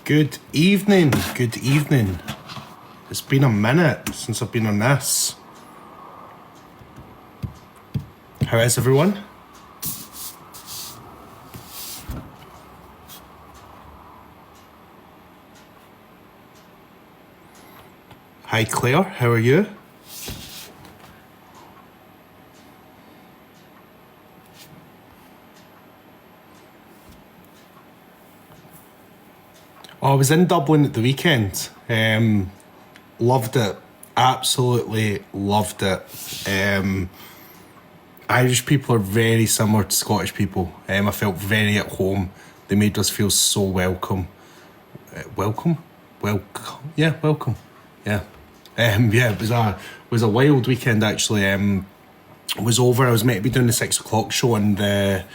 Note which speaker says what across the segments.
Speaker 1: Good evening, good evening. It's been a minute since I've been on this. How is everyone? Hi Claire, how are you? Oh, I was in Dublin at the weekend. Loved it. Absolutely loved it. Irish people are very similar to Scottish people. I felt very at home. They made us feel so welcome. Welcome? Yeah, welcome. Yeah. Yeah, it was a wild weekend actually. It was over. I was meant to be doing the 6 o'clock show on the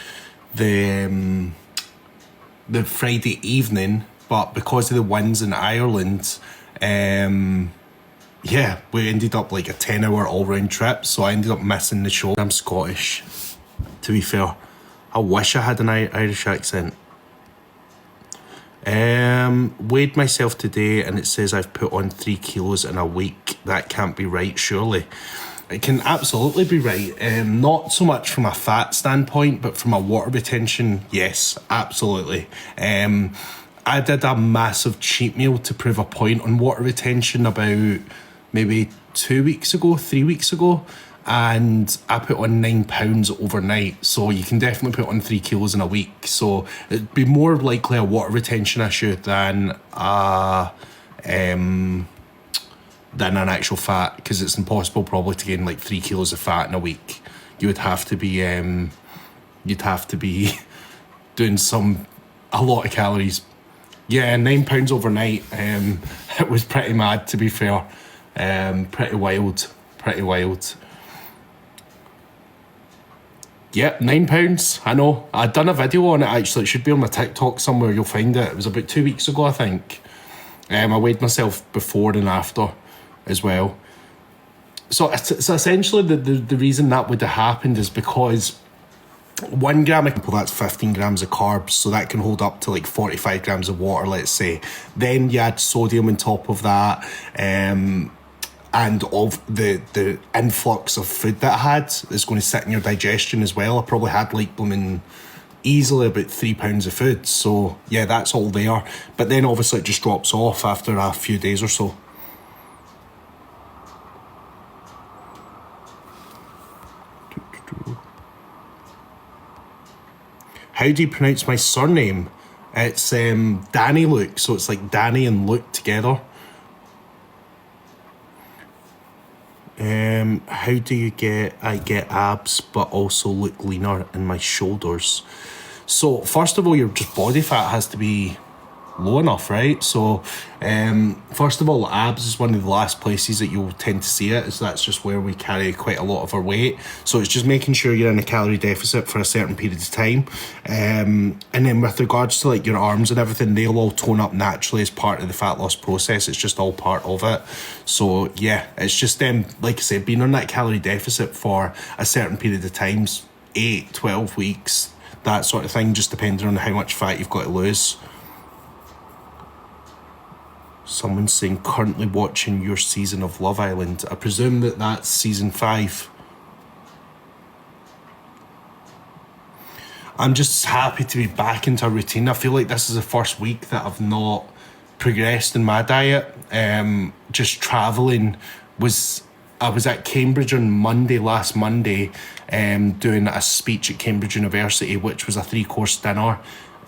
Speaker 1: Friday evening, but because of the winds in Ireland, yeah, we ended up like a 10-hour all-round trip, so I ended up missing the show. I'm Scottish, to be fair. I wish I had an Irish accent. Weighed myself today and it says I've put on 3 kilos in a week. That can't be right, surely. It can absolutely be right. Not so much from a fat standpoint, but from a water retention, yes, absolutely. I did a massive cheat meal to prove a point on water retention about maybe 3 weeks ago, and I put on 9 pounds overnight. So you can definitely put on 3 kilos in a week. So it'd be more likely a water retention issue than an actual fat, because it's impossible probably to gain like 3 kilos of fat in a week. You would have to be doing a lot of calories. Yeah, 9 pounds overnight. It was pretty mad, to be fair. Pretty wild. Yep, 9 pounds. I know. I'd done a video on it actually. It should be on my TikTok somewhere. You'll find it. It was about 2 weeks ago, I think. I weighed myself before and after as well. So essentially the reason that would have happened is because 1 gram of, well, that's 15 grams of carbs, so that can hold up to like 45 grams of water, let's say. Then you add sodium on top of that, and of the influx of food that I had is going to sit in your digestion as well. I probably had like blooming easily about 3 pounds of food. So yeah, that's all there. But then obviously it just drops off after a few days or so. How do you pronounce my surname? It's Danyluk, so it's like Danny and Luke together. How do I get abs but also look leaner in my shoulders? So first of all, your just body fat has to be low enough, right? So first of all, abs is one of the last places that you'll tend to see it, so that's just where we carry quite a lot of our weight. So it's just making sure you're in a calorie deficit for a certain period of time, and then with regards to like your arms and everything, they'll all tone up naturally as part of the fat loss process. It's just all part of it. So yeah, it's just like I said, being on that calorie deficit for a certain period of times, 8-12 weeks, that sort of thing, just depending on how much fat you've got to lose. Someone's saying currently watching your season of Love Island. I presume that's season 5. I'm just happy to be back into a routine. I feel like this is the first week that I've not progressed in my diet. Just travelling I was at Cambridge on last Monday, doing a speech at Cambridge University, which was a 3-course dinner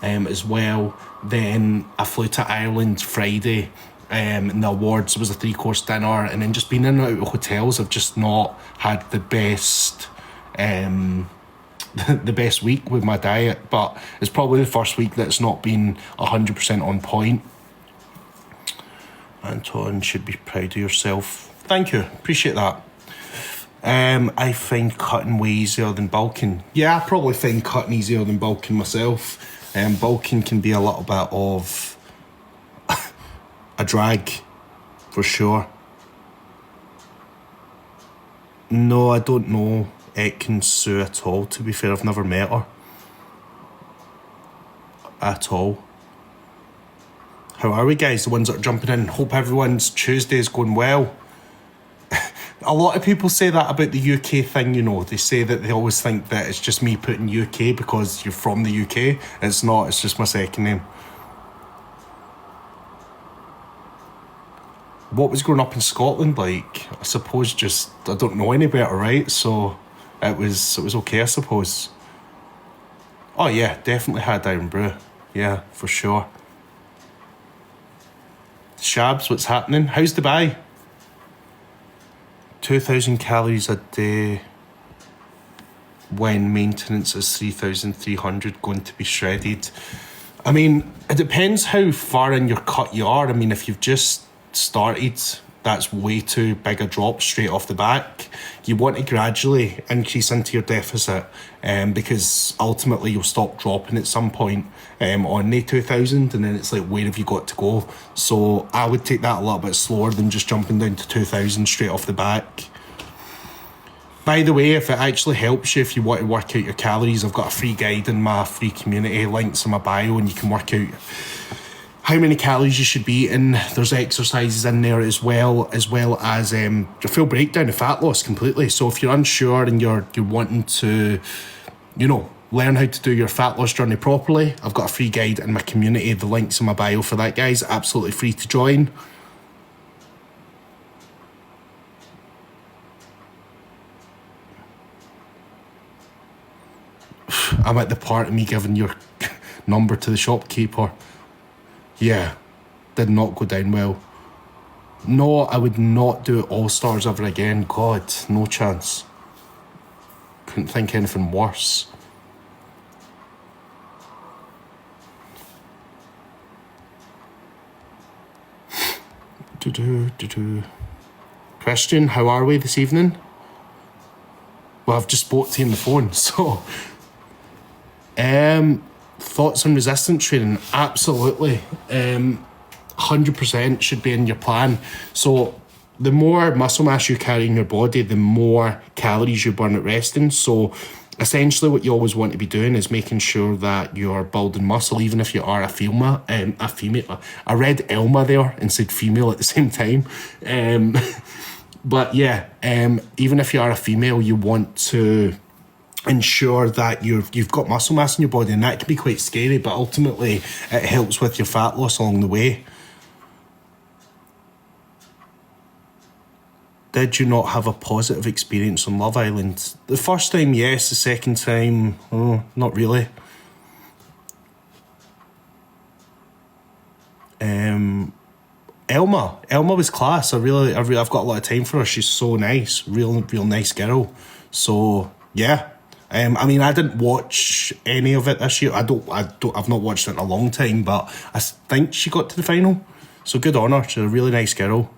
Speaker 1: as well. Then I flew to Ireland Friday, and the awards was a 3-course dinner, and then just being in and out of hotels, I've just not had the best the best week with my diet, but it's probably the first week that's not been 100% on point. Anton, should be proud of yourself. Thank you, appreciate that. I find cutting way easier than bulking. Yeah, I probably find cutting easier than bulking myself. Bulking can be a little bit of a drag, for sure. No, I don't know Etkin Sue at all, to be fair. I've never met her at all. How are we, guys? The ones that are jumping in. Hope everyone's Tuesday is going well. A lot of people say that about the UK thing, you know. They say that they always think that it's just me putting UK because you're from the UK. It's not, it's just my second name. What was growing up in Scotland like? I suppose just, I don't know any better, right? So it was okay, I suppose. Oh yeah, definitely had Iron Brew. Yeah, for sure. Shabs, what's happening? How's Dubai? 2,000 calories a day when maintenance is 3,300 going to be shredded. I mean, it depends how far in your cut you are. I mean, if you've just started, that's way too big a drop straight off the back. You want to gradually increase into your deficit because ultimately you'll stop dropping at some point on the 2,000, and then it's like, where have you got to go? So I would take that a little bit slower than just jumping down to 2,000 straight off the back. By the way, if it actually helps you, if you want to work out your calories, I've got a free guide in my free community, links in my bio, and you can work out how many calories you should be eating. There's exercises in there as well as a full breakdown of fat loss completely. So if you're unsure and you're wanting to, you know, learn how to do your fat loss journey properly, I've got a free guide in my community. The link's in my bio for that, guys. Absolutely free to join. I'm at the part of me giving your number to the shopkeeper. Yeah, did not go down well. No, I would not do All Stars ever again. God, no chance. Couldn't think anything worse. Christian, how are we this evening? Well, I've just spoke to you on the phone, so... Thoughts on resistance training? Absolutely. 100% should be in your plan. So the more muscle mass you carry in your body, the more calories you burn at resting. So essentially what you always want to be doing is making sure that you're building muscle, even if you are a female. I read Elma there and said female at the same time. But yeah, even if you are a female, you want to ensure that you've got muscle mass in your body, and that can be quite scary, but ultimately it helps with your fat loss along the way. Did you not have a positive experience on Love Island? The first time, yes. The second time, not really. Elma was class. I've got a lot of time for her. She's so nice, real nice girl. So yeah. I mean, I didn't watch any of it this year. I've not watched it in a long time, but I think she got to the final. So good on her. She's a really nice girl.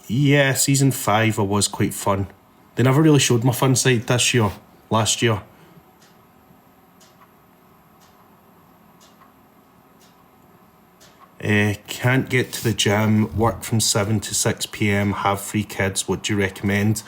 Speaker 1: Yeah, season 5 was quite fun. They never really showed my fun side last year. Can't get to the gym, work from 7 to 6 p.m, have 3 kids. What do you recommend?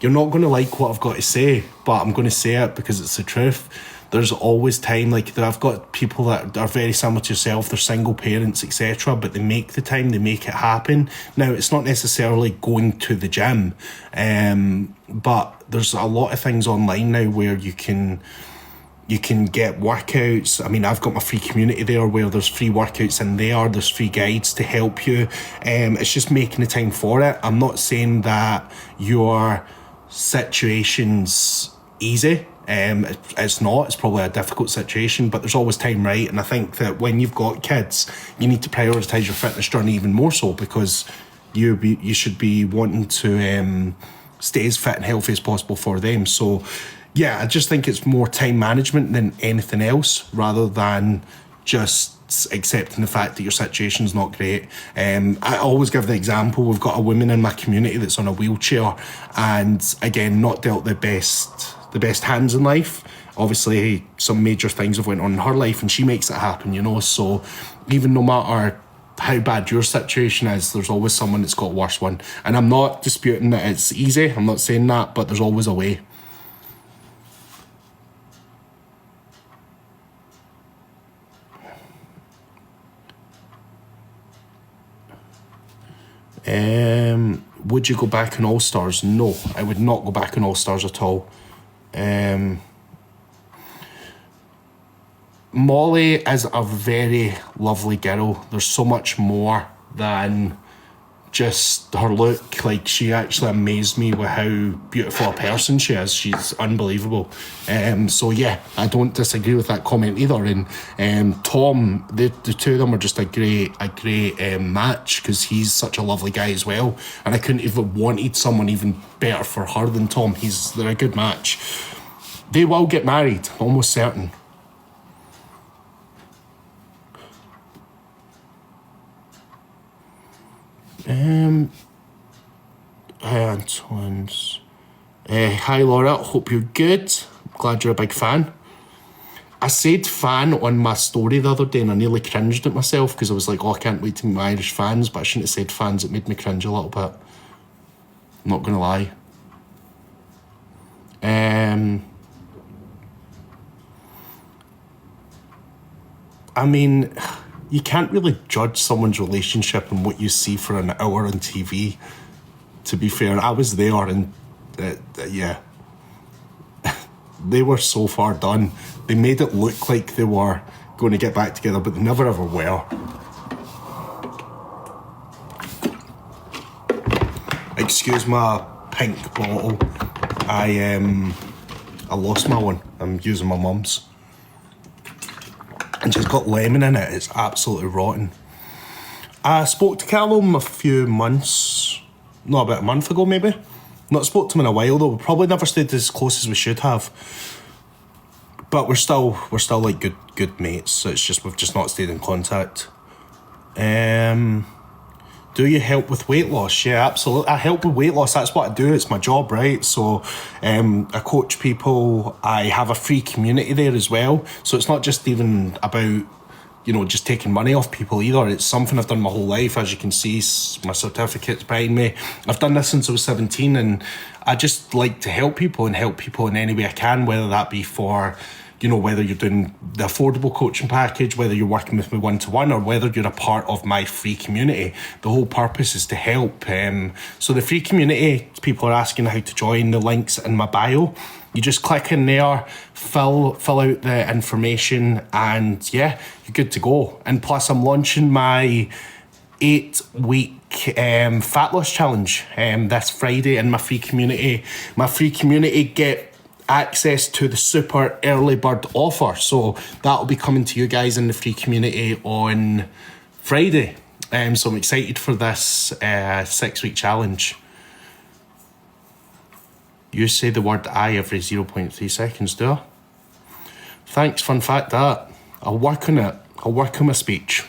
Speaker 1: You're not going to like what I've got to say, but I'm going to say it because it's the truth. There's always time. Like, I've got people that are very similar to yourself. They're single parents, etc., but they make the time, they make it happen. Now, it's not necessarily going to the gym, but there's a lot of things online now where you can get workouts. I mean, I've got my free community there where there's free workouts in there. There's free guides to help you. It's just making the time for it. I'm not saying that your situation's easy. It's not. It's probably a difficult situation, but there's always time, right? And I think that when you've got kids, you need to prioritise your fitness journey even more so, because you should be wanting to stay as fit and healthy as possible for them. So yeah, I just think it's more time management than anything else, rather than just accepting the fact that your situation's not great. I always give the example, we've got a woman in my community that's on a wheelchair, and again, not dealt the best hands in life. Obviously, some major things have went on in her life, and she makes it happen, you know. So even no matter how bad your situation is, there's always someone that's got a worse one. And I'm not disputing that it's easy, I'm not saying that, but there's always a way. Would you go back on All Stars? No, I would not go back on All Stars at all. Molly is a very lovely girl. There's so much more than just her look. Like, she actually amazed me with how beautiful a person she is. She's unbelievable. So yeah, I don't disagree with that comment either. And Tom, the two of them are just a great match, because he's such a lovely guy as well. And I couldn't even wanted someone even better for her than Tom. They're a good match. They will get married, almost certain. Hi Anton's. Hi Laura, hope you're good. Glad you're a big fan. I said fan on my story the other day and I nearly cringed at myself, because I was like, oh, I can't wait to meet my Irish fans, but I shouldn't have said fans. It made me cringe a little bit. Not gonna lie. I mean, you can't really judge someone's relationship and what you see for an hour on TV. To be fair, I was there and yeah, they were so far done. They made it look like they were going to get back together, but they never ever were. Excuse my pink bottle. I lost my one. I'm using my mum's. And she's got lemon in it. It's absolutely rotten. I spoke to Callum a few months, not about a month ago maybe. Not spoke to him in a while though. We probably never stayed as close as we should have. But we're still like good mates. So it's just, we've just not stayed in contact. Do you help with weight loss? Yeah, absolutely. I help with weight loss. That's what I do. It's my job, right? So I coach people. I have a free community there as well. So it's not just even about, just taking money off people either. It's something I've done my whole life. As you can see, my certificate's behind me. I've done this since I was 17, and I just like to help people in any way I can, whether that be for, whether you're doing the affordable coaching package, whether you're working with me one-to-one, or whether you're a part of my free community. The whole purpose is to help. So the free community, people are asking how to join. The link's in my bio. You just click in there, fill out the information, and yeah, you're good to go. And plus, I'm launching my 8-week fat loss challenge this Friday in my free community. My free community get access to the super early bird offer, so that'll be coming to you guys in the free community on Friday. So I'm excited for this 6-week challenge. You say the word I every 0.3 seconds, do I? Thanks, fun fact that. I'll work on it. I'll work on my speech.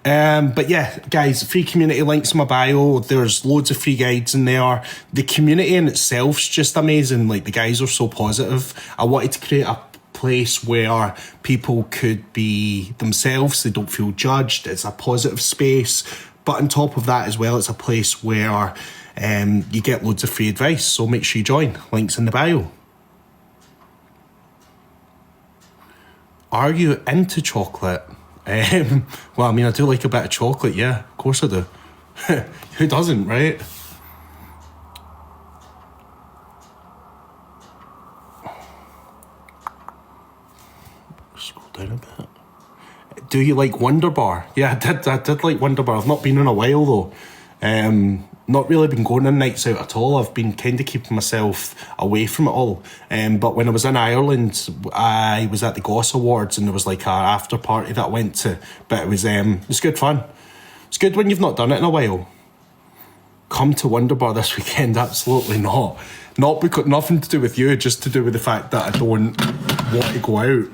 Speaker 1: But yeah, guys, free community links in my bio. There's loads of free guides in there. The community in itself's just amazing. Like, the guys are so positive. I wanted to create a place where people could be themselves. They don't feel judged. It's a positive space. But on top of that as well, it's a place where you get loads of free advice. So make sure you join. Links in the bio. Are you into chocolate? Well, I mean, I do like a bit of chocolate, yeah, of course I do. Who doesn't, right? Scroll down a bit. Do you like Wonder Bar? Yeah, I did like Wonder Bar. I've not been in a while though. Not really been going on nights out at all. I've been kind of keeping myself away from it all. But when I was in Ireland, I was at the Goss Awards and there was like a after party that I went to. But it was good fun. It's good when you've not done it in a while. Come to Wonder Bar this weekend? Absolutely not. Not because nothing to do with you, just to do with the fact that I don't want to go out.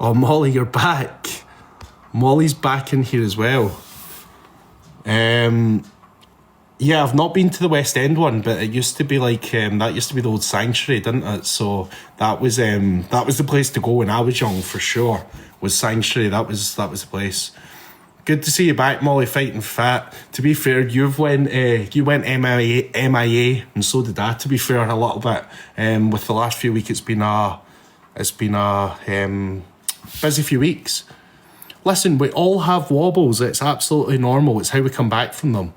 Speaker 1: Oh, Molly, you're back. Molly's back in here as well. Yeah, I've not been to the West End one, but it used to be like that used to be the old Sanctuary, didn't it? So that was the place to go when I was young, for sure. Was Sanctuary. That was the place. Good to see you back, Molly, fighting fat. To be fair, you went MIA, and so did I. To be fair, a little bit. With the last few weeks, it's been a busy few weeks. Listen, we all have wobbles. It's absolutely normal. It's how we come back from them.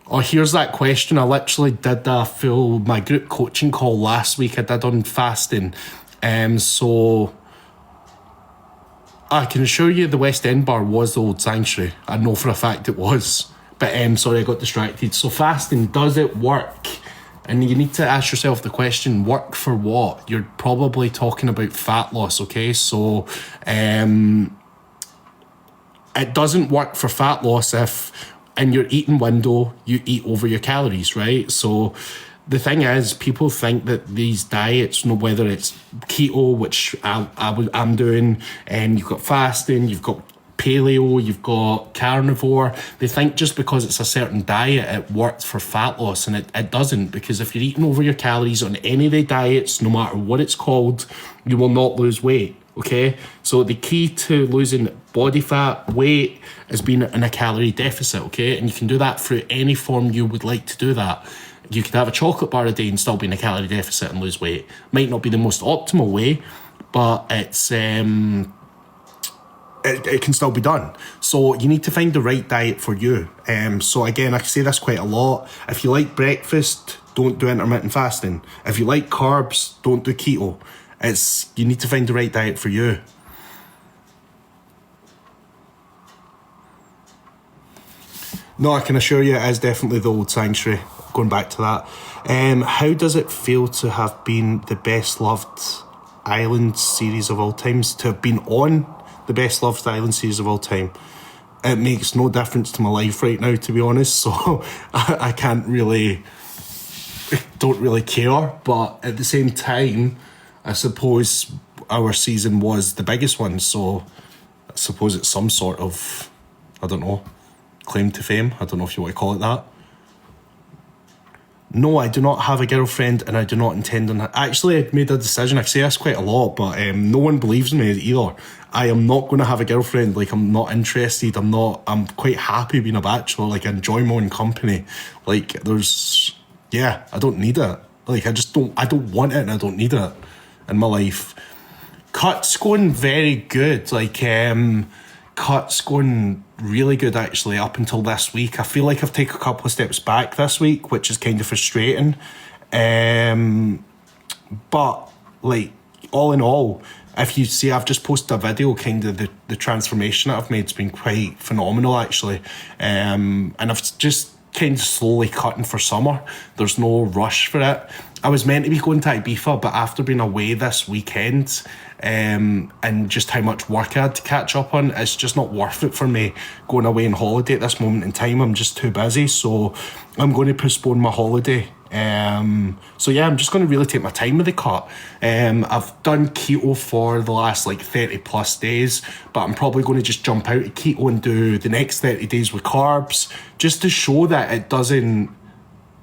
Speaker 1: Oh, here's that question. I literally did my group coaching call last week. I did on fasting. So I can assure you the West End bar was the old sanctuary. I know for a fact it was. But sorry, I got distracted. So fasting, does it work? And you need to ask yourself the question, work for what? You're probably talking about fat loss, okay? So it doesn't work for fat loss if in your eating window you eat over your calories, right? So the thing is, people think that these diets, whether it's keto, which I'm doing, and you've got fasting, you've got paleo, you've got carnivore, they think just because it's a certain diet it works for fat loss, and it doesn't, because if you're eating over your calories on any of the diets, no matter what it's called, you will not lose weight. Okay, so the key to losing body fat, weight, is being in a calorie deficit, okay? And you can do that through any form you would like to do that. You could have a chocolate bar a day and still be in a calorie deficit and lose weight. Might not be the most optimal way, but it's it can still be done. So you need to find the right diet for you. So again, I say this quite a lot. If you like breakfast, don't do intermittent fasting. If you like carbs, don't do keto. You need to find the right diet for you. No, I can assure you it is definitely the old sanctuary. Going back to that. How does it feel to have been the best loved island series of all times? To have been on the best loved island series of all time? It makes no difference to my life right now, to be honest. So I don't really care. But at the same time, I suppose our season was the biggest one, so I suppose it's some sort of, I don't know, claim to fame. I don't know if you want to call it that. No, I do not have a girlfriend, and I do not intend on it. Actually, I made a decision. I say this quite a lot, but no one believes me either. I am not going to have a girlfriend. Like, I'm not interested. I'm quite happy being a bachelor. Like, I enjoy my own company. Like, I don't need it. Like, I don't want it, and I don't need it in my life. Cuts going very good. Like, cuts going really good, actually, up until this week. I feel like I've taken a couple of steps back this week, which is kind of frustrating. But, like, all in all, if you see, I've just posted a video, kind of the transformation that I've made has been quite phenomenal, actually. And I've just kind of slowly cutting for summer. There's no rush for it. I was meant to be going to Ibiza, but after being away this weekend, and just how much work I had to catch up on, it's just not worth it for me going away on holiday at this moment in time. I'm just too busy, so I'm going to postpone my holiday. I'm just going to really take my time with the cut. I've done keto for the last 30 plus days, but I'm probably going to just jump out of keto and do the next 30 days with carbs, just to show that it doesn't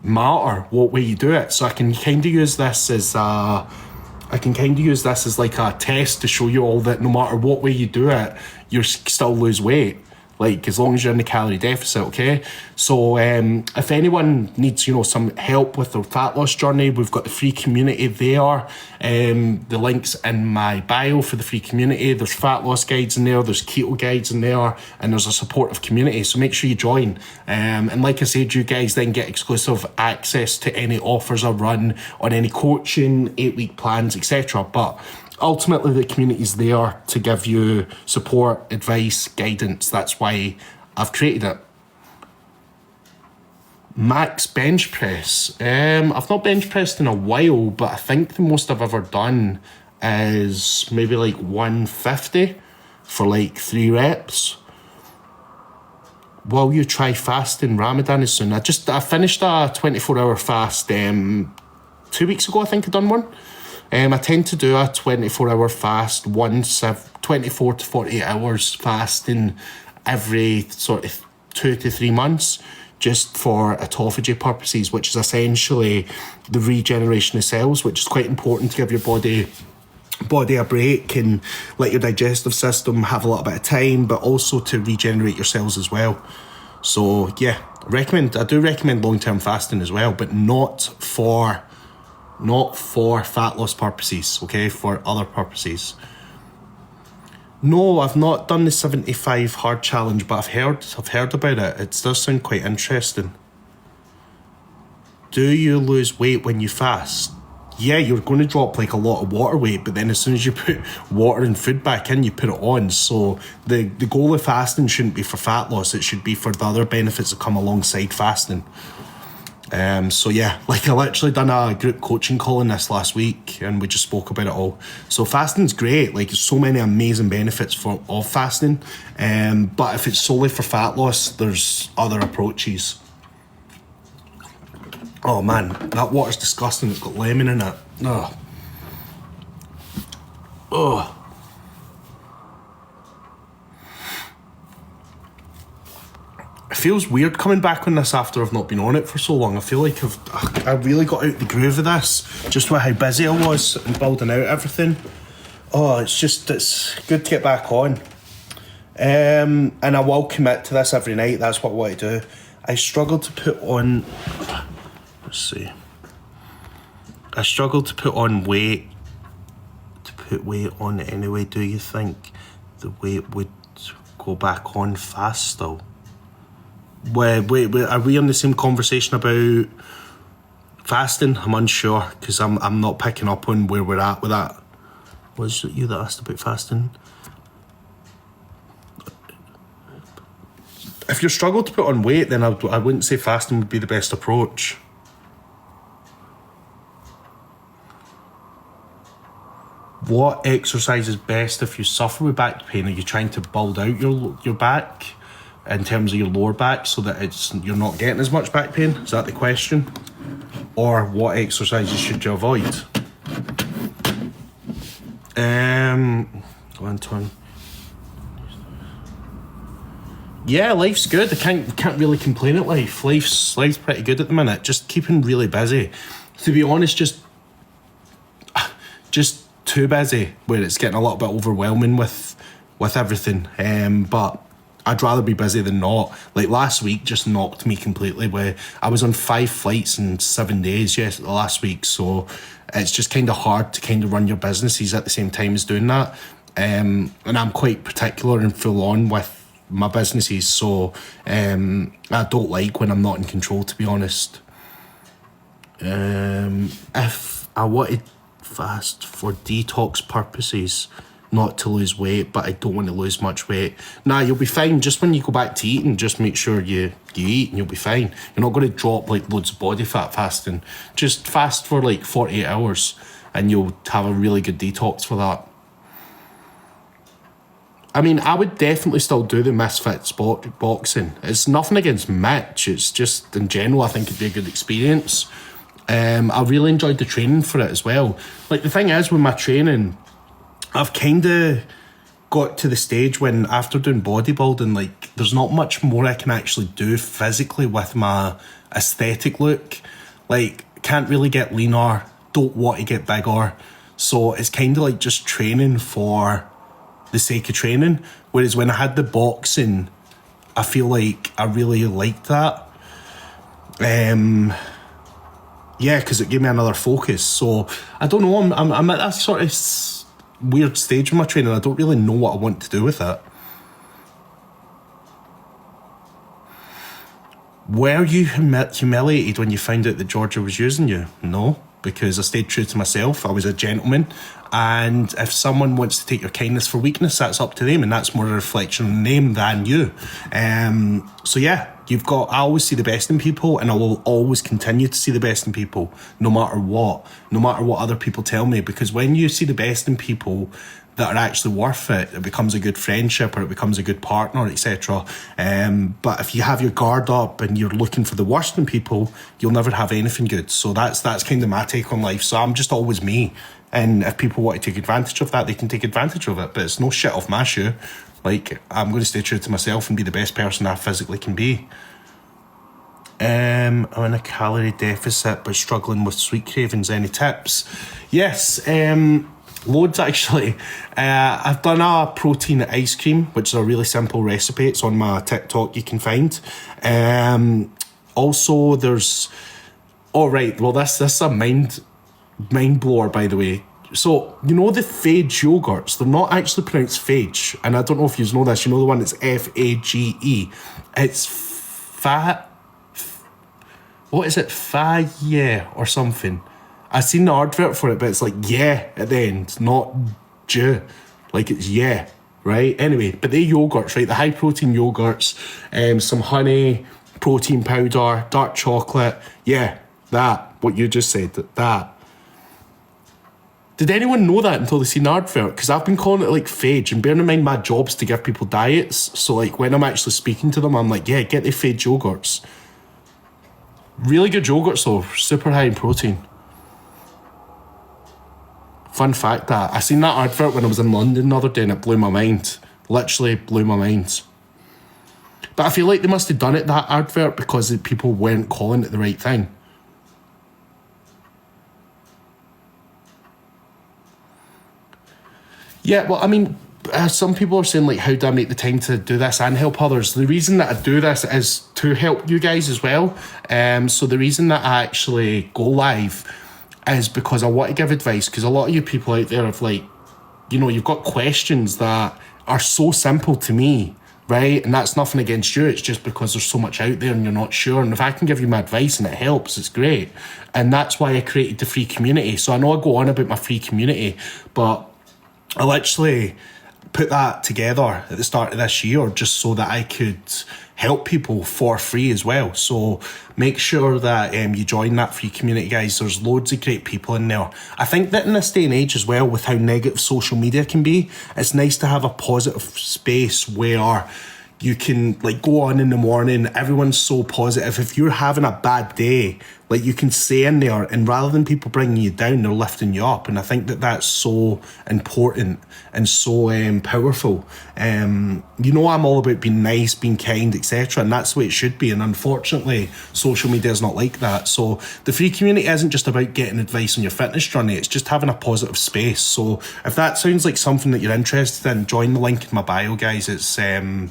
Speaker 1: matter what way you do it. So I can kind of use this as like a test to show you all that no matter what way you do it, you still lose weight. Like, as long as you're in the calorie deficit, okay? So if anyone needs, some help with their fat loss journey, we've got the free community there. The link's in my bio for the free community. There's fat loss guides in there, there's keto guides in there, and there's a supportive community. So make sure you join. And like I said, you guys then get exclusive access to any offers I run on any coaching, 8-week plans, etc. But ultimately, the community's there to give you support, advice, guidance. That's why I've created it. Max bench press. I've not bench pressed in a while, but I think the most I've ever done is maybe 150 for 3 reps. Will you try fasting? Ramadan is soon. I finished a 24-hour fast 2 weeks ago. I think I done one. I tend to do a 24-hour fast once, 24 to 48 hours fasting every sort of 2 to 3 months, just for autophagy purposes, which is essentially the regeneration of cells, which is quite important to give your body body a break and let your digestive system have a little bit of time, but also to regenerate your cells as well. So yeah, I do recommend long-term fasting as well, but not for fat loss purposes, okay, for other purposes. No, I've not done the 75 hard challenge, but I've heard about it. It does sound quite interesting. Do you lose weight when you fast? Yeah, you're going to drop like a lot of water weight, but then as soon as you put water and food back in, you put it on. So the goal of fasting shouldn't be for fat loss. It should be for the other benefits that come alongside fasting. So yeah, like I literally done a group coaching call on this last week and we just spoke about it all. So fasting's great, like there's so many amazing benefits of fasting. But if it's solely for fat loss, there's other approaches. Oh man, that water's disgusting. It's got lemon in it. Ugh. Ugh. It feels weird coming back on this after I've not been on it for so long. I feel like I really got out the groove of this, just with how busy I was and building out everything. Oh, it's good to get back on. And I will commit to this every night. That's what I want to do. I struggle to put on... Let's see. I struggle to put on weight. To put weight on anyway. Do you think the weight would go back on fast still? Wait, are we on the same conversation about fasting? I'm unsure because I'm not picking up on where we're at with that. Was it you that asked about fasting? If you struggle to put on weight, then I wouldn't say fasting would be the best approach. What exercise is best if you suffer with back pain? Are you trying to build out your back in terms of your lower back so that you're not getting as much back pain? Is that the question? Or what exercises should you avoid? Anton. Yeah, life's good. I can't really complain at life. Life's pretty good at the minute. Just keeping really busy. To be honest, just too busy where it's getting a little bit overwhelming with everything. But I'd rather be busy than not. Like last week just knocked me completely where I was on 5 flights in 7 days last week. So it's just kind of hard to kind of run your businesses at the same time as doing that. And I'm quite particular and full on with my businesses. So I don't like when I'm not in control, to be honest. If I wanted fast for detox purposes, not to lose weight, but I don't want to lose much weight. Nah, you'll be fine. Just when you go back to eating, just make sure you eat and you'll be fine. You're not going to drop like loads of body fat fasting. Just fast for like 48 hours and you'll have a really good detox for that. I mean, I would definitely still do the Misfits boxing. It's nothing against Mitch. It's just, in general, I think it'd be a good experience. I really enjoyed the training for it as well. Like, the thing is, with my training, I've kind of got to the stage when, after doing bodybuilding, like, there's not much more I can actually do physically with my aesthetic look. Like, can't really get leaner, don't want to get bigger. So it's kind of like just training for the sake of training. Whereas when I had the boxing, I feel like I really liked that. Yeah, because it gave me another focus. So I don't know, I'm at that sort of weird stage of my training. I don't really know what I want to do with it. Were you humiliated when you found out that Georgia was using you? No, because I stayed true to myself. I was a gentleman. And if someone wants to take your kindness for weakness, that's up to them, and that's more a reflection on them than you. So yeah, I always see the best in people, and I will always continue to see the best in people, no matter what other people tell me, because when you see the best in people that are actually worth it, it becomes a good friendship or it becomes a good partner, etc. But if you have your guard up and you're looking for the worst in people, you'll never have anything good. So that's kind of my take on life. So I'm just always me. And if people want to take advantage of that, they can take advantage of it. But it's no shit off my shoe. Like, I'm going to stay true to myself and be the best person I physically can be. I'm in a calorie deficit but struggling with sweet cravings. Any tips? Yes. Loads, actually. I've done a protein ice cream, which is a really simple recipe. It's on my TikTok, you can find. Also, there's... Oh, right. Well, this is a mind blower, by the way. So, you know the Phage yogurts? They're not actually pronounced Phage. And I don't know if you know this. You know the one that's Fage? It's fat... What is it? Yeah, or something. I seen the advert for it, but it's like yeah at the end, not J. Like it's yeah, right? Anyway, but they're yogurts, right? The high protein yogurts, some honey, protein powder, dark chocolate. Yeah, that. What you just said, that. Did anyone know that until they seen the advert? Because I've been calling it like Phage, and bearing in mind my job's to give people diets. So like when I'm actually speaking to them, I'm like, yeah, get the Phage yogurts. Really good yogurts though, super high in protein. Fun fact that I seen that advert when I was in London the other day and it blew my mind. Literally blew my mind. But I feel like they must have done it, that advert, because people weren't calling it the right thing. Yeah, well, I mean, some people are saying, like, how do I make the time to do this and help others? The reason that I do this is to help you guys as well. So the reason that I actually go live is because I want to give advice, because a lot of you people out there have, like, you know, you've got questions that are so simple to me, right? And that's nothing against you. It's just because there's so much out there and you're not sure. And if I can give you my advice and it helps, it's great. And that's why I created the free community. So I know I go on about my free community, but I literally put that together at the start of this year just so that I could help people for free as well. So make sure that you join that free community, guys. There's loads of great people in there. I think that in this day and age as well, with how negative social media can be, it's nice to have a positive space where you can like go on in the morning, everyone's so positive. If you're having a bad day, like you can stay in there, and rather than people bringing you down, they're lifting you up. And I think that that's so important and so powerful. You know, I'm all about being nice, being kind, etc. And that's the way it should be. And unfortunately, social media is not like that. So the free community isn't just about getting advice on your fitness journey. It's just having a positive space. So if that sounds like something that you're interested in, join the link in my bio, guys. It's a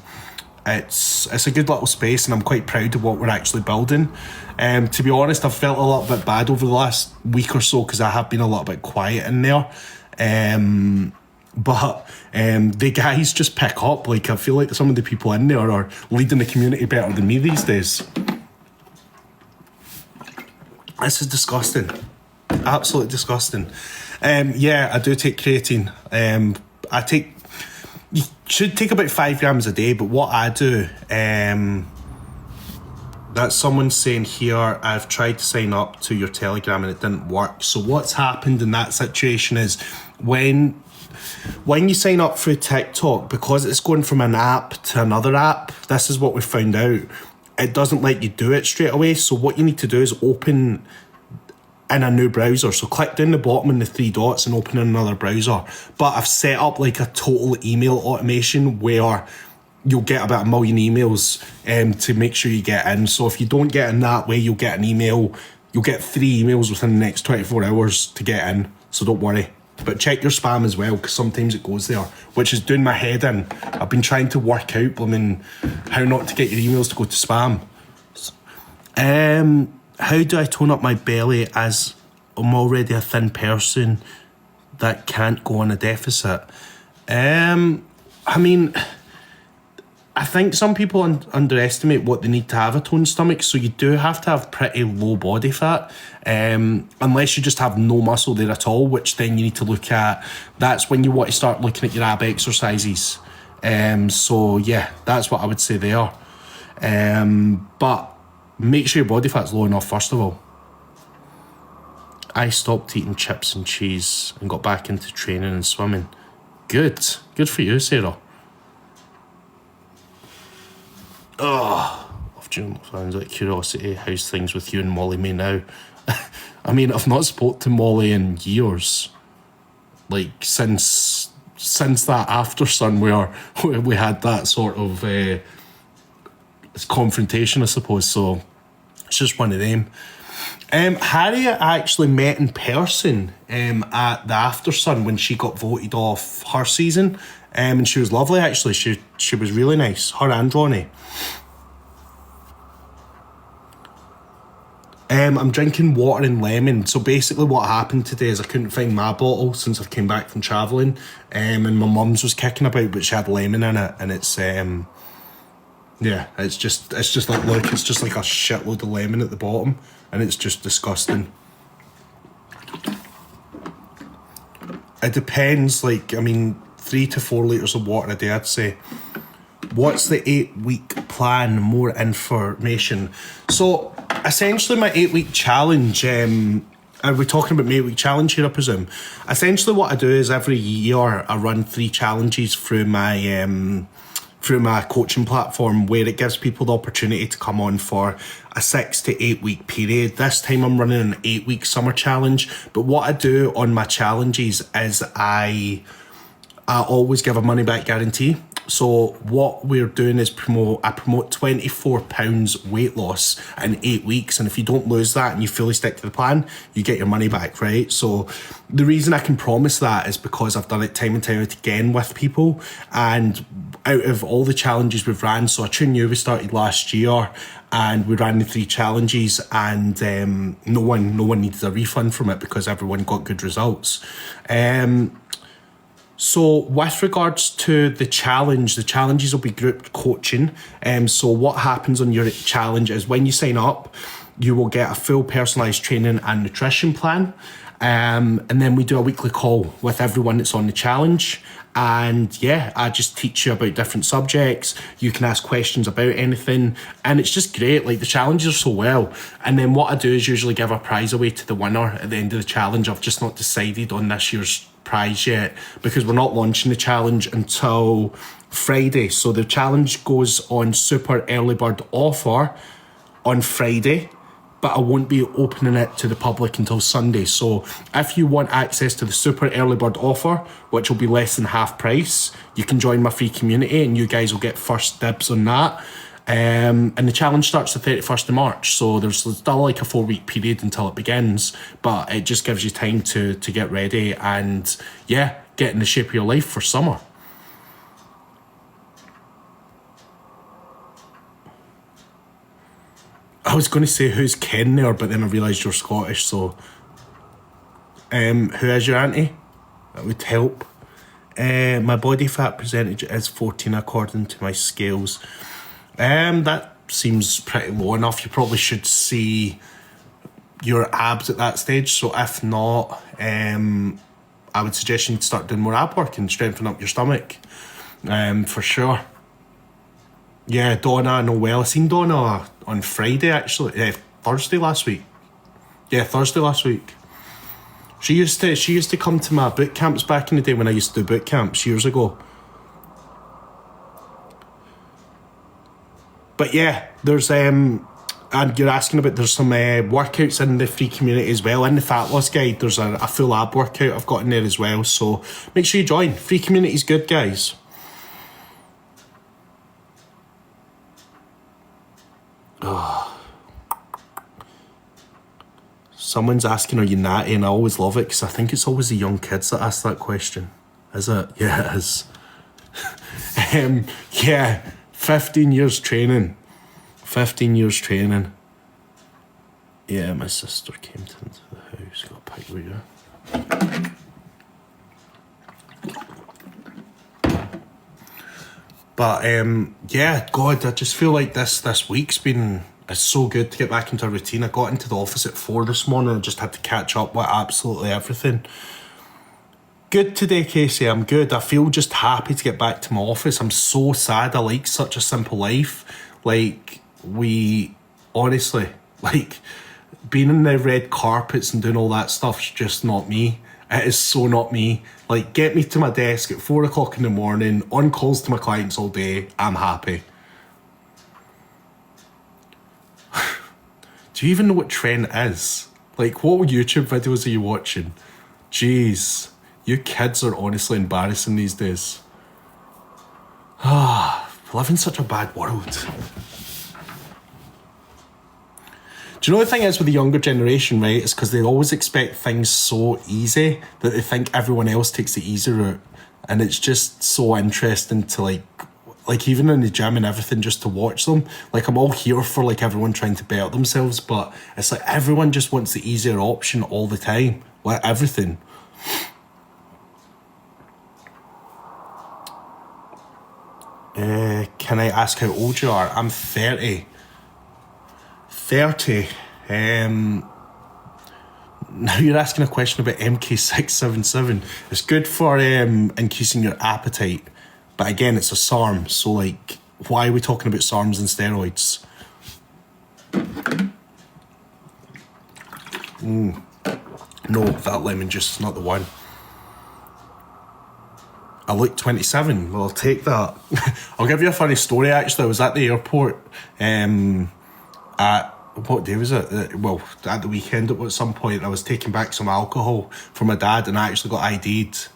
Speaker 1: good little space, and I'm quite proud of what we're actually building. To be honest, I've felt a little bit bad over the last week or so because I have been a little bit quiet in there. But the guys just pick up. Like, I feel like some of the people in there are leading the community better than me these days. This is disgusting. Absolutely disgusting. Yeah, I do take creatine. You should take about 5 grams a day, but what I do, that's someone saying here, I've tried to sign up to your Telegram and it didn't work. So what's happened in that situation is when you sign up through TikTok, because it's going from an app to another app, this is what we found out, it doesn't let you do it straight away. So what you need to do is open in a new browser. So click down the bottom in the 3 dots and open in another browser. But I've set up like a total email automation where you'll get about 1 million emails to make sure you get in. So if you don't get in that way, you'll get an email. You'll get 3 emails within the next 24 hours to get in. So don't worry. But check your spam as well, because sometimes it goes there, which is doing my head in. I've been trying to work out, how not to get your emails to go to spam. How do I tone up my belly, as I'm already a thin person that can't go on a deficit? I mean, I think some people underestimate what they need to have a toned stomach, so you do have to have pretty low body fat, unless you just have no muscle there at all, which then you need to look at. That's when you want to start looking at your ab exercises. So yeah, that's what I would say there. But make sure your body fat's low enough, first of all. I stopped eating chips and cheese and got back into training and swimming. Good for you, Sarah. Off June, sounds like curiosity. How's things with you and Molly May now? I mean, I've not spoke to Molly in years. Like, since that after sun where we had that sort of confrontation, I suppose. So it's just one of them. Harriet I actually met in person at the After Sun when she got voted off her season. And she was lovely, actually. She was really nice. Her and Ronnie. I'm drinking water and lemon. So basically what happened today is I couldn't find my bottle since I've came back from travelling. And my mum's was kicking about, but she had lemon in it. And it's, yeah, it's just like, look, it's just like a shitload of lemon at the bottom. And it's just disgusting. It depends, like, I mean, 3 to 4 litres of water a day, I'd say. What's the 8-week plan? More information. So, essentially, my 8-week challenge, are we talking about my 8-week challenge here, I presume? Essentially, what I do is every year I run 3 challenges through my coaching platform where it gives people the opportunity to come on for a 6 to 8 week period. This time I'm running an 8-week summer challenge. But what I do on my challenges is I always give a money back guarantee. So what we're doing is I promote £24 weight loss in 8 weeks. And if you don't lose that and you fully stick to the plan, you get your money back, right? So the reason I can promise that is because I've done it time and time again with people. And out of all the challenges we've ran, so I Tune You, we started last year and we ran the 3 challenges and no one needed a refund from it because everyone got good results. So with regards to the challenges will be group coaching. So what happens on your challenge is when you sign up, you will get a full personalised training and nutrition plan. And then we do a weekly call with everyone that's on the challenge. And yeah, I just teach you about different subjects. You can ask questions about anything. And it's just great. Like, the challenges are so well. And then what I do is usually give a prize away to the winner at the end of the challenge. I've just not decided on this year's prize yet because we're not launching the challenge until Friday. So the challenge goes on super early bird offer on Friday, but I won't be opening it to the public until Sunday. So if you want access to the super early bird offer, which will be less than half price, you can join my free community and you guys will get first dibs on that. And the challenge starts the 31st of March, so there's still like a 4-week period until it begins, but it just gives you time to get ready and, yeah, get in the shape of your life for summer. I was going to say, who's Ken there, but then I realised you're Scottish, so... who is your auntie? That would help. My body fat percentage is 14 according to my scales. That seems pretty low enough. You probably should see your abs at that stage. So if not, I would suggest you start doing more ab work and strengthen up your stomach. For sure. Yeah, Donna, I know well. I seen Donna on Friday, actually. Thursday last week. Yeah, Thursday last week. She used to come to my boot camps back in the day when I used to do boot camps years ago. But yeah, there's and you're asking about, there's some workouts in the free community as well. In the Fat Loss Guide, there's a full ab workout I've got in there as well. So make sure you join. Free community's good, guys. Oh. Someone's asking, are you natty? And I always love it because I think it's always the young kids that ask that question. Is it? Yeah, it is. Yeah. 15 years training. 15 years training. Yeah, my sister came into the house. Got a pig with you. But yeah, God, I just feel like this week's been... It's so good to get back into a routine. I got into the office at 4 this morning and just had to catch up with absolutely everything. Good today, Casey. I'm good. I feel just happy to get back to my office. I'm so sad. I like such a simple life. Like, honestly, like, being in the red carpets and doing all that stuff's just not me. It is so not me. Like, get me to my desk at 4 o'clock in the morning, on calls to my clients all day. I'm happy. Do you even know what Trent is? Like, what YouTube videos are you watching? Jeez. You kids are honestly embarrassing these days. We live in such a bad world. Do you know the thing is with the younger generation, right? It's because they always expect things so easy that they think everyone else takes the easy route. And it's just so interesting to like even in the gym and everything, just to watch them. Like I'm all here for like everyone trying to better themselves, but it's like everyone just wants the easier option all the time. Like everything. Can I ask how old you are? I'm 30. 30. Now you're asking a question about MK677. It's good for increasing your appetite. But again, it's a SARM. So like, why are we talking about SARMs and steroids? No, that lemon juice is not the one. I look 27. Well, I'll take that. I'll give you a funny story, actually. I was at the airport at, what day was it? Well, at the weekend at some point. I was taking back some alcohol for my dad, and I actually got ID'd.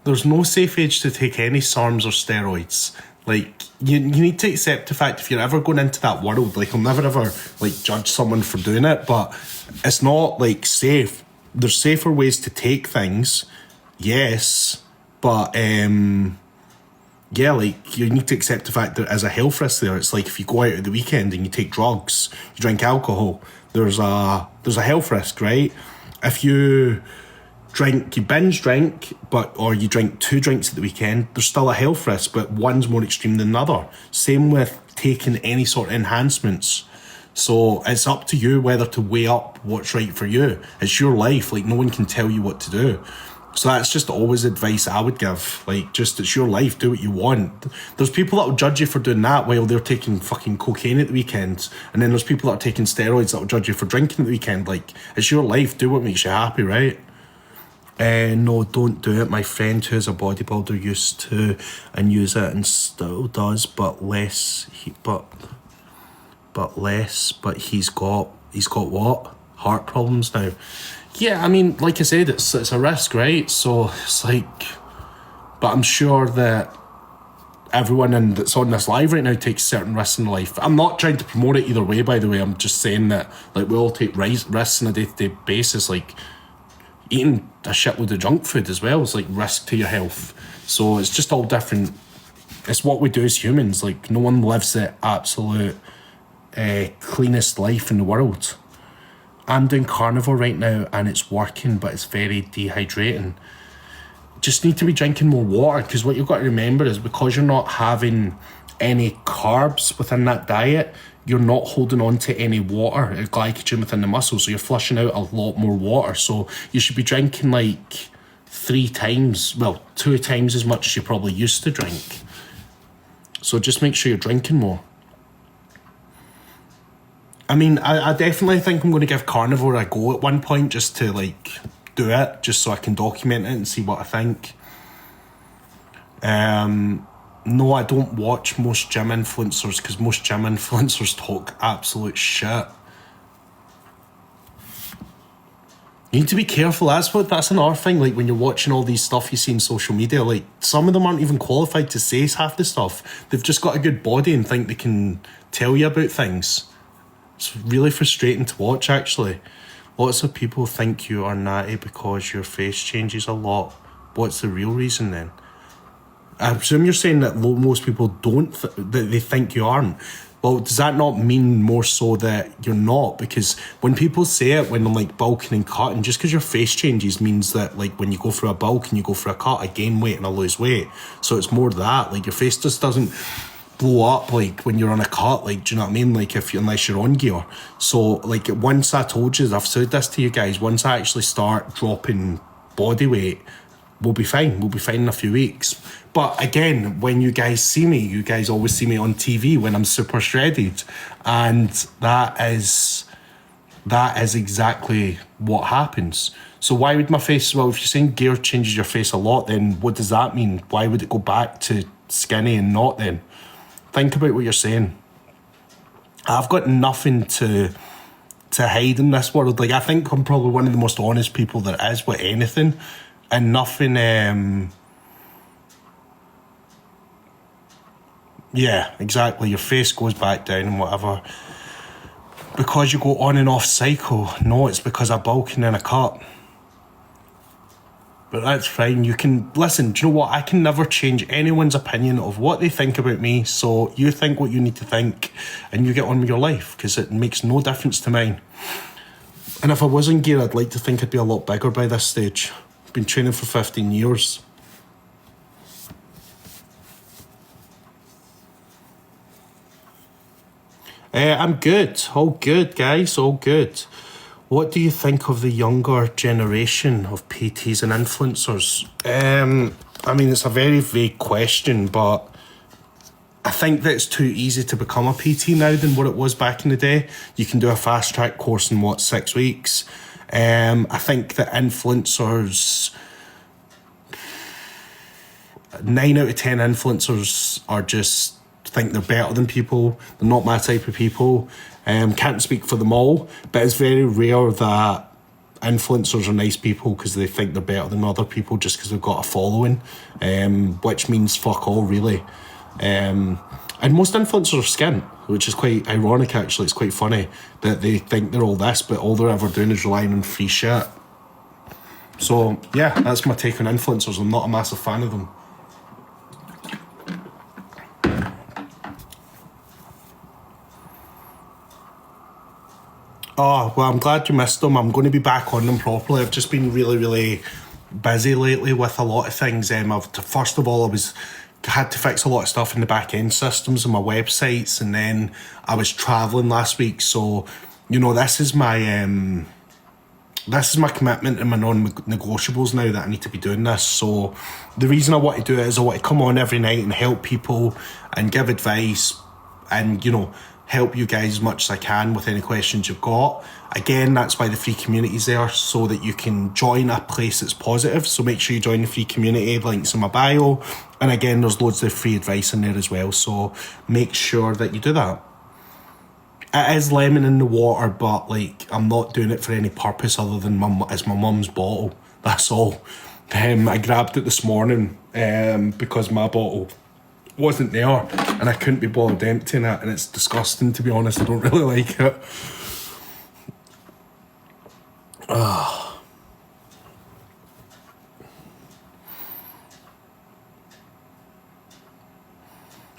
Speaker 1: There's no safe age to take any SARMs or steroids. Like, you need to accept the fact if you're ever going into that world, like, I'll never ever, like, judge someone for doing it, but it's not, like, safe. There's safer ways to take things, yes, but, yeah, like, you need to accept the fact that as a health risk there, it's like if you go out at the weekend and you take drugs, you drink alcohol, there's a health risk, right? If you binge drink, or you drink 2 drinks at the weekend, there's still a health risk, but one's more extreme than the other. Same with taking any sort of enhancements. So it's up to you whether to weigh up what's right for you. It's your life, like no one can tell you what to do. So that's just always advice I would give. Like, just, it's your life, do what you want. There's people that will judge you for doing that while they're taking fucking cocaine at the weekend. And then there's people that are taking steroids that will judge you for drinking at the weekend. Like, it's your life, do what makes you happy, right? No, don't do it. My friend who's a bodybuilder used to and use it and still does, but he's got what? Heart problems now. Yeah, I mean, like I said, it's a risk, right? So it's like, but I'm sure that everyone that's on this live right now takes certain risks in life. I'm not trying to promote it either way, by the way. I'm just saying that like we all take risks on a day-to-day basis. Like eating a shitload of junk food as well is like risk to your health. So it's just all different. It's what we do as humans. Like no one lives the absolute cleanest life in the world. I'm doing carnivore right now and it's working, but it's very dehydrating. Just need to be drinking more water, because what you've got to remember is because you're not having any carbs within that diet, you're not holding on to any water, glycogen within the muscle, so you're flushing out a lot more water. So you should be drinking like 2 times as much as you probably used to drink. So just make sure you're drinking more. I mean, I definitely think I'm going to give carnivore a go at one point, just to like do it, just so I can document it and see what I think. No, I don't watch most gym influencers, because most gym influencers talk absolute shit. You need to be careful. That's another thing. Like when you're watching all these stuff you see in social media, like some of them aren't even qualified to say half the stuff. They've just got a good body and think they can tell you about things. It's really frustrating to watch, actually. Lots of people think you are natty because your face changes a lot. What's the real reason then? I presume you're saying that most people don't, that they think you aren't. Well, does that not mean more so that you're not? Because when people say it, when I'm like bulking and cutting, just because your face changes means that like when you go for a bulk and you go for a cut, I gain weight and I lose weight. So it's more that, like your face just doesn't blow up like when you're on a cut, like, do you know what I mean? Like unless you're on gear. So like once I told you, I've said this to you guys, once I actually start dropping body weight, we'll be fine. We'll be fine in a few weeks. But again, when you guys see me, you guys always see me on TV when I'm super shredded. And that is exactly what happens. So why would my face, well, if you're saying gear changes your face a lot, then what does that mean? Why would it go back to skinny and not then? Think about what you're saying. I've got nothing to hide in this world. Like, I think I'm probably one of the most honest people there is with anything, and nothing Yeah, exactly. Your face goes back down and whatever. Because you go on and off cycle. No, it's because of bulking in a cut. But that's fine. You can listen. Do you know what? I can never change anyone's opinion of what they think about me. So you think what you need to think, and you get on with your life, because it makes no difference to mine. And if I was in gear, I'd like to think I'd be a lot bigger by this stage. I've been training for 15 years. I'm good. All good, guys. All good. What do you think of the younger generation of PTs and influencers? I mean, it's a very vague question, but I think that it's too easy to become a PT now than what it was back in the day. You can do a fast track course in 6 weeks. I think that influencers, 9 out of 10 influencers are just think they're better than people. They're not my type of people. Can't speak for them all, but it's very rare that influencers are nice people because they think they're better than other people just because they've got a following, which means fuck all, really. And most influencers are skint, which is quite ironic, actually. It's quite funny that they think they're all this, but all they're ever doing is relying on free shit. So, yeah, that's my take on influencers. I'm not a massive fan of them. Oh, well, I'm glad you missed them. I'm going to be back on them properly. I've just been really, really busy lately with a lot of things. First of all, had to fix a lot of stuff in the back end systems and my websites, and then I was travelling last week. So, you know, this is my commitment and my non-negotiables now that I need to be doing this. So the reason I want to do it is I want to come on every night and help people and give advice and, you know, help you guys as much as I can with any questions you've got. Again, that's why the free community's there, so that you can join a place that's positive. So make sure you join the free community, links in my bio. And again, there's loads of free advice in there as well. So make sure that you do that. It is lemon in the water, but like I'm not doing it for any purpose other than it's my mum's bottle. That's all. I grabbed it this morning because my bottle wasn't there and I couldn't be bothered emptying it, and it's disgusting, to be honest. I don't really like it.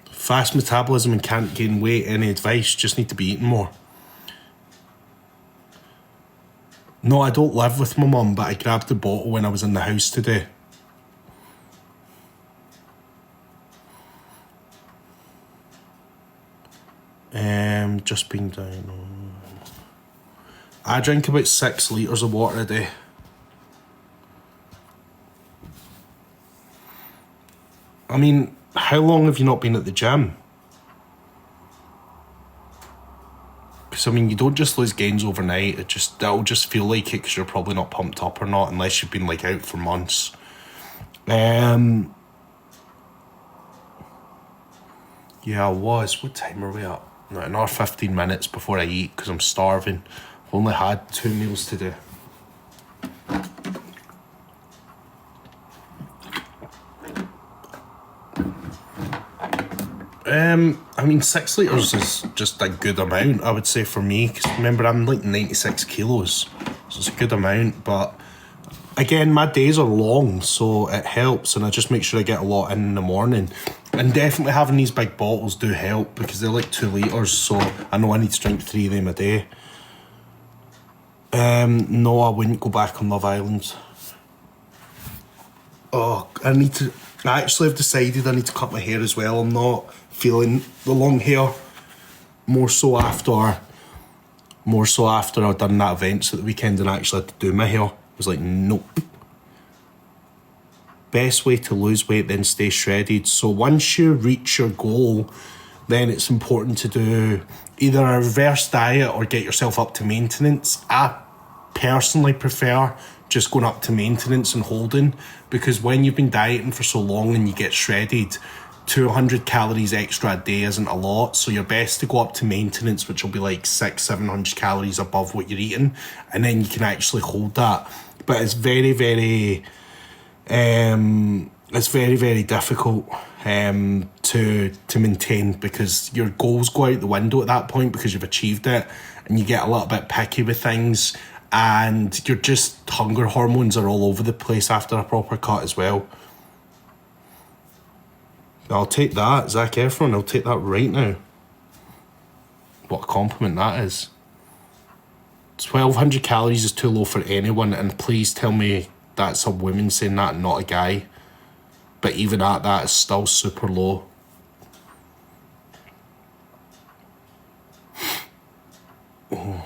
Speaker 1: Fast metabolism and can't gain weight. Any advice? Just need to be eating more. No, I don't live with my mum, but I grabbed the bottle when I was in the house today. Just been down. I drink about 6 litres of water a day. I mean, how long have you not been at the gym? Because, I mean, you don't just lose gains overnight. It'll just feel like it because you're probably not pumped up or not, unless you've been, like, out for months. Yeah, I was. What time are we at? No, another 15 minutes before I eat because I'm starving. I've only had 2 meals today. I mean, 6 litres is just a good amount, I would say, for me. Because remember, I'm like 96 kilos. So it's a good amount. But again, my days are long, so it helps. And I just make sure I get a lot in the morning. And definitely having these big bottles do help because they're like 2 litres. So I know I need to drink 3 of them a day. No, I wouldn't go back on Love Island. Oh, I actually have decided I need to cut my hair as well. I'm not feeling the long hair. More so after I'd done that events at the weekend and I actually had to do my hair. I was like, nope. Best way to lose weight, then stay shredded. So once you reach your goal, then it's important to do either a reverse diet or get yourself up to maintenance. I personally prefer just going up to maintenance and holding, because when you've been dieting for so long and you get shredded, 200 calories extra a day isn't a lot. So you're best to go up to maintenance, which will be like 600-700 calories above what you're eating, and then you can actually hold that. But it's very, very difficult. to maintain, because your goals go out the window at that point because you've achieved it, and you get a little bit picky with things, and you're just, hunger hormones are all over the place after a proper cut as well. I'll take that, Zac Efron, I'll take that right now. What a compliment that is. 1,200 calories is too low for anyone, and please tell me that's a woman saying that, not a guy. But even at that, it's still super low. Oh.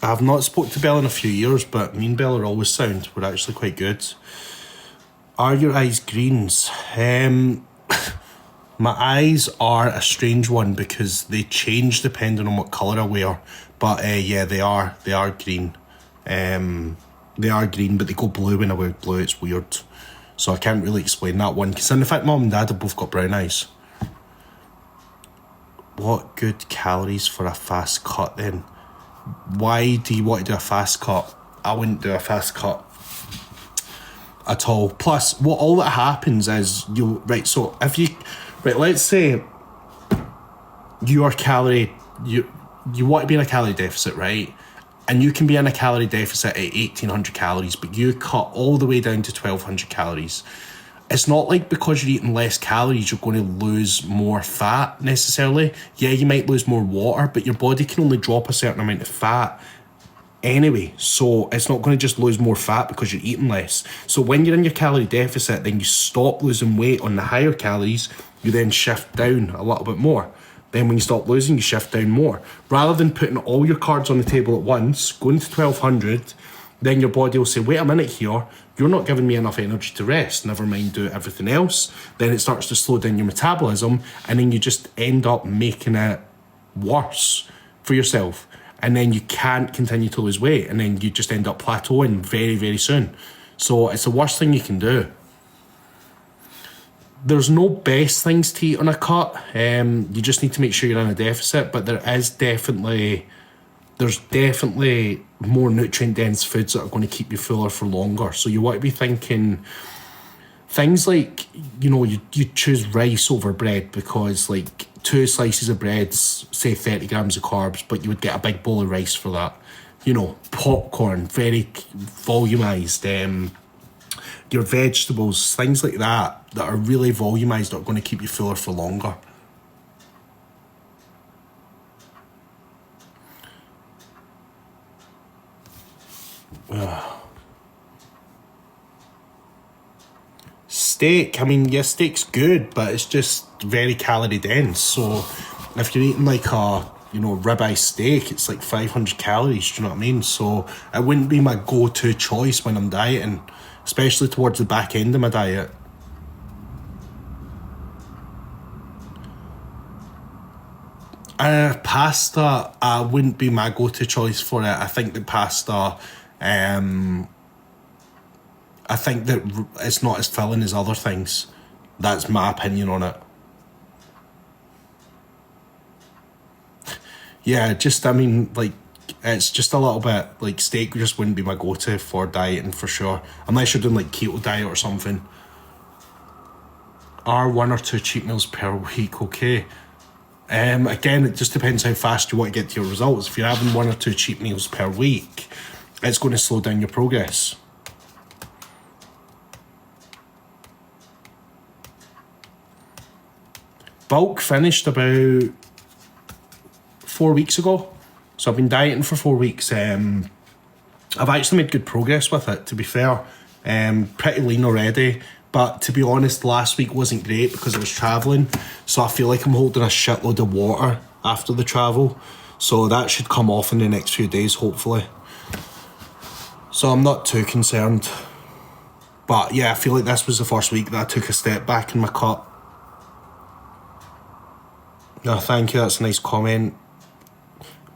Speaker 1: I've not spoke to Belle in a few years, but me and Belle are always sound. We're actually quite good. Are your eyes greens? My eyes are a strange one because they change depending on what colour I wear. But yeah, they are green. They are green, but they go blue when I wear blue. It's weird. So I can't really explain that one. Because in fact, Mum and Dad have both got brown eyes. What good calories for a fast cut then? Why do you want to do a fast cut? I wouldn't do a fast cut at all. Plus, what all that happens is so if you, let's say you want to be in a calorie deficit, right? And you can be in a calorie deficit at 1,800 calories, but you cut all the way down to 1,200 calories. It's not like because you're eating less calories, you're going to lose more fat necessarily. Yeah, you might lose more water, but your body can only drop a certain amount of fat anyway. So it's not going to just lose more fat because you're eating less. So when you're in your calorie deficit, then you stop losing weight on the higher calories, you then shift down a little bit more. Then when you stop losing, you shift down more. Rather than putting all your cards on the table at once, going to 1,200, then your body will say, wait a minute here, you're not giving me enough energy to rest, never mind do everything else. Then it starts to slow down your metabolism, and then you just end up making it worse for yourself. And then you can't continue to lose weight, and then you just end up plateauing very, very soon. So it's the worst thing you can do. There's no best things to eat on a cut. You just need to make sure you're in a deficit, but there's definitely more nutrient-dense foods that are going to keep you fuller for longer. So you want to be thinking things like, you choose rice over bread because, like, 2 slices of bread, say 30 grams of carbs, but you would get a big bowl of rice for that. Popcorn, very volumized. Your vegetables, things like that are really volumized, are going to keep you fuller for longer. Steak, steak's good, but it's just very calorie dense. So if you're eating like a ribeye steak, it's like 500 calories, do you know what I mean? So it wouldn't be my go-to choice when I'm dieting, especially towards the back end of my diet. Pasta, wouldn't be my go-to choice for it. I think that pasta, I think that it's not as filling as other things. That's my opinion on it. Yeah, it's just a little bit, like, steak just wouldn't be my go-to for dieting for sure. Unless you're doing like keto diet or something. Are 1 or 2 cheat meals per week okay? Again, it just depends how fast you want to get to your results. If you're having 1 or 2 cheat meals per week, it's going to slow down your progress. Bulk finished about 4 weeks ago. So I've been dieting for 4 weeks. I've actually made good progress with it, to be fair. Pretty lean already. But to be honest, last week wasn't great because I was travelling. So I feel like I'm holding a shitload of water after the travel. So that should come off in the next few days, hopefully. So I'm not too concerned. But yeah, I feel like this was the first week that I took a step back in my cut. No, thank you, that's a nice comment.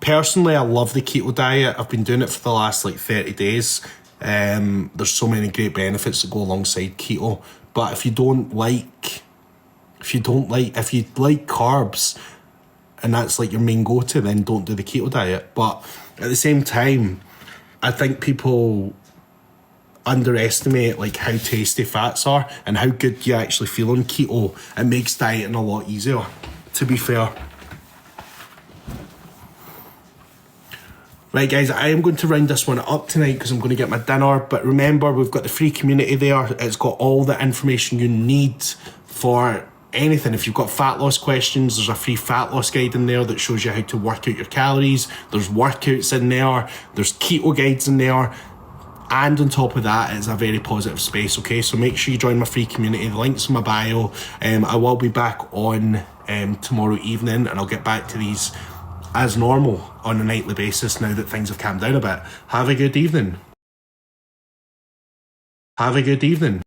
Speaker 1: Personally, I love the keto diet. I've been doing it for the last 30 days. There's so many great benefits that go alongside keto. But if you like carbs and that's like your main go-to, then don't do the keto diet. But at the same time, I think people underestimate like how tasty fats are and how good you actually feel on keto. It makes dieting a lot easier, to be fair. Right guys, I am going to round this one up tonight because I'm going to get my dinner, but remember we've got the free community there. It's got all the information you need for anything. If you've got fat loss questions, there's a free fat loss guide in there that shows you how to work out your calories. There's workouts in there, there's keto guides in there, and on top of that, it's a very positive space, okay? So make sure you join my free community. The link's in my bio. I will be back on tomorrow evening, and I'll get back to these as normal on a nightly basis now that things have calmed down a bit. Have a good evening. Have a good evening.